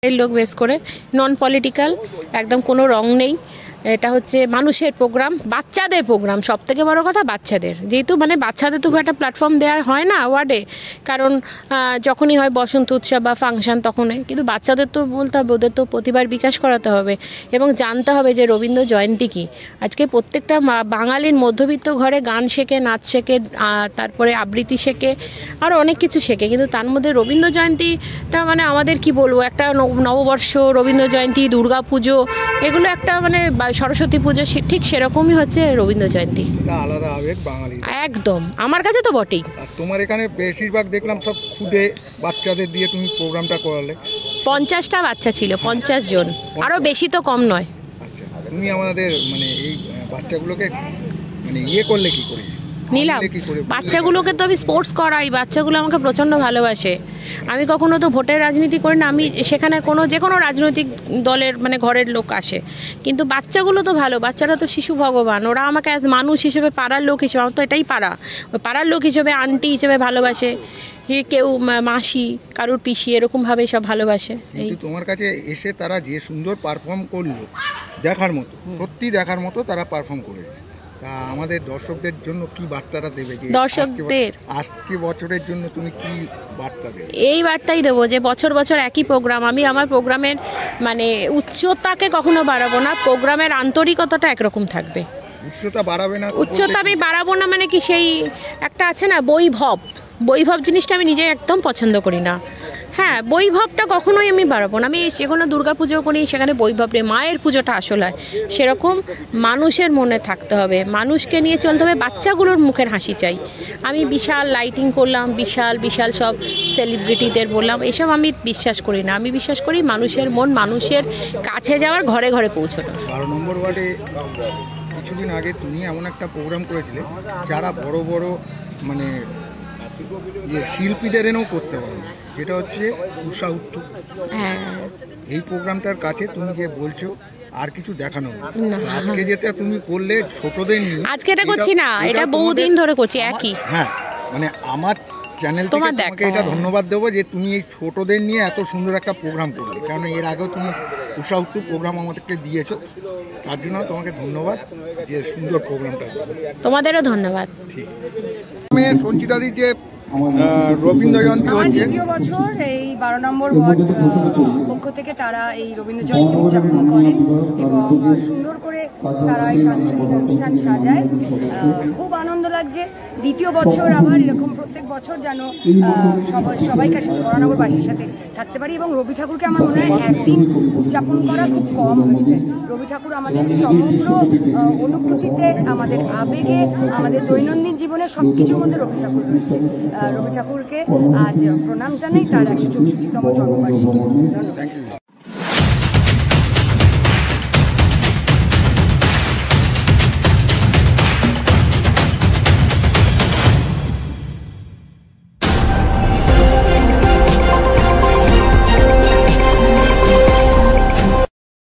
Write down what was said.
এর লোক বেস করে নন পলিটিক্যাল, একদম কোনো রং নেই। এটা হচ্ছে মানুষের প্রোগ্রাম, বাচ্চাদের প্রোগ্রাম। সব থেকে বড় কথা বাচ্চাদের, যেহেতু মানে বাচ্চাদের তো একটা প্ল্যাটফর্ম দেওয়া হয় না ওয়ার্ডে, কারণ যখনই হয় বসন্ত উৎসব বা ফাংশন তখনই, কিন্তু বাচ্চাদের তো বলতে হবে, ওদের তো প্রতিভার বিকাশ করাতে হবে এবং জানতে হবে যে রবীন্দ্র জয়ন্তী কী। আজকে প্রত্যেকটা বাঙালির মধ্যবিত্ত ঘরে গান শেখে, নাচ শেখে, তারপরে আবৃত্তি শেখে, আরও অনেক কিছু শেখে, কিন্তু তার মধ্যে রবীন্দ্র জয়ন্তীটা মানে আমাদের কি বলবো, একটা নববর্ষ, রবীন্দ্র জয়ন্তী, দুর্গা পুজো, এগুলো একটা মানে সরস্বতী পুজো, ঠিক সেরকমই হচ্ছে রবীন্দ্র জয়ন্তী। আলাদা আবেগ বাঙালি, একদম আমার কাছে তো বটেই। আর তোমার এখানে বেশিরভাগ দেখলাম সব খুদে বাচ্চাদের দিয়ে তুমি প্রোগ্রামটা করালে। 50টা বাচ্চা ছিল, 50 জন, আরও বেশি তো কম নয়। আচ্ছা, তুমি আমাদের মানে এই বাচ্চাগুলোকে মানে করলে কি করে নিলাম? বাচ্চাগুলোকে তো আমি স্পোর্টস করাই, বাচ্চাগুলো আমাকে প্রচণ্ড ভালোবাসে। আমি কখনো তো ভোটের রাজনীতি করি না, আমি সেখানে যে কোনো রাজনৈতিক দলের মানে ঘরের লোক আসে, কিন্তু বাচ্চাগুলো তো ভালো, বাচ্চারা তো শিশু ভগবান, ওরা আমাকে অ্যাজ মানুষ হিসেবে, পাড়ার লোক হিসেবে, আমার তো এটাই পাড়া, ওই পাড়ার লোক হিসেবে, আন্টি হিসেবে ভালোবাসে, কেউ মাসি, কারুর পিসি, এরকমভাবে সব ভালোবাসে। এই তোমার কাছে এসে তারা যে সুন্দর পারফর্ম করলো, দেখার মতো, সত্যি দেখার মতো তারা পারফর্ম করে। তা আমাদের দর্শকদের জন্য কি বার্তাটা দেবে? যে দর্শকদের আজকে বছরের জন্য তুমি কি বার্তা দেবে? এই বার্তাই দেবো যে বছর বছর একই প্রোগ্রাম, আমি আমার প্রোগ্রামের মানে উচ্চতাকে কখনো বাড়াবো না, প্রোগ্রামের আন্তরিকতাটা একরকম থাকবে। উচ্চতা বাড়াবে না? উচ্চতা আমি বাড়াবো না মানে কি, সেই একটা আছে না বৈভব জিনিসটা আমি নিজে একদম পছন্দ করি না। হ্যাঁ, বৈভবটা কখনোই আমি বাড়াবো না। আমি যেখানে দুর্গা পুজো করি সেখানে বৈভব নেই, মায়ের পুজোটা আসল হয়, সেরকম মানুষের মনে থাকতে হবে, মানুষকে নিয়ে চলতে হবে, বাচ্চাগুলোর মুখের হাসি চাই। আমি বিশাল লাইটিং করলাম, বিশাল সব সেলিব্রিটিদের বললাম, এসব আমি বিশ্বাস করি না। আমি বিশ্বাস করি মানুষের মন মানুষের কাছে যাওয়ার, ঘরে ঘরে পৌঁছানো। 12 নম্বর ওয়ার্ডে কিছুদিন আগে তুমি এমন একটা প্রোগ্রাম করেছিলে যারা বড় বড় মানে শিল্পীদের এনেও করতে পারে, যেটা হচ্ছে উষা উত্তু। এই প্রোগ্রামটার কাছে তুমি যে বলছো আর কিছু দেখানো আজকে যেটা তুমি করলে ছোটদের নিয়ে, আজকে এটা করছি না, এটা বহুদিন ধরে করছি একই। হ্যাঁ, মানে আমার চ্যানেল থেকে তোমাকে এটা ধন্যবাদ দেবো যে তুমি এই ছোটদের নিয়ে এত সুন্দর একটা প্রোগ্রাম করলে, কারণ এর আগেও তুমি উষা উত্তু প্রোগ্রাম আমাদেরকে দিয়েছো, তার জন্য তোমাকে ধন্যবাদ যে সুন্দর প্রোগ্রামটা। তোমাদেরও ধন্যবাদ। ঠিক আমি সঞ্চিতাদির যে রবীন্দ্র জয়ন্তী হচ্ছে দ্বিতীয় বছর, এই 12 নম্বর ওয়ার্ড পক্ষ থেকে তারা এই রবীন্দ্র জয়ন্তী উদযাপন করে এবং সুন্দর করে তারা এই সাংস্কৃতিক অনুষ্ঠান সাজায়। খুব আনন্দ লাগছে। দ্বিতীয় বছর আবার এরকম প্রত্যেক বছর যেন সবাইকার সাথে বরানগরবাসীর সাথে থাকতে পারি, এবং রবি ঠাকুরকে আমার মনে হয় একদিন উদযাপন করা খুব কম হয়েছে। রবি ঠাকুর আমাদের সমগ্র অনুভূতিতে, আমাদের আবেগে, আমাদের দৈনন্দিন জীবনে সব কিছুর মধ্যে রবি ঠাকুর রয়েছে। রবি ঠাকুরকে আজ প্রণাম জানাই তার 164তম জন্মবার্ষিকী। ধন্যবাদ।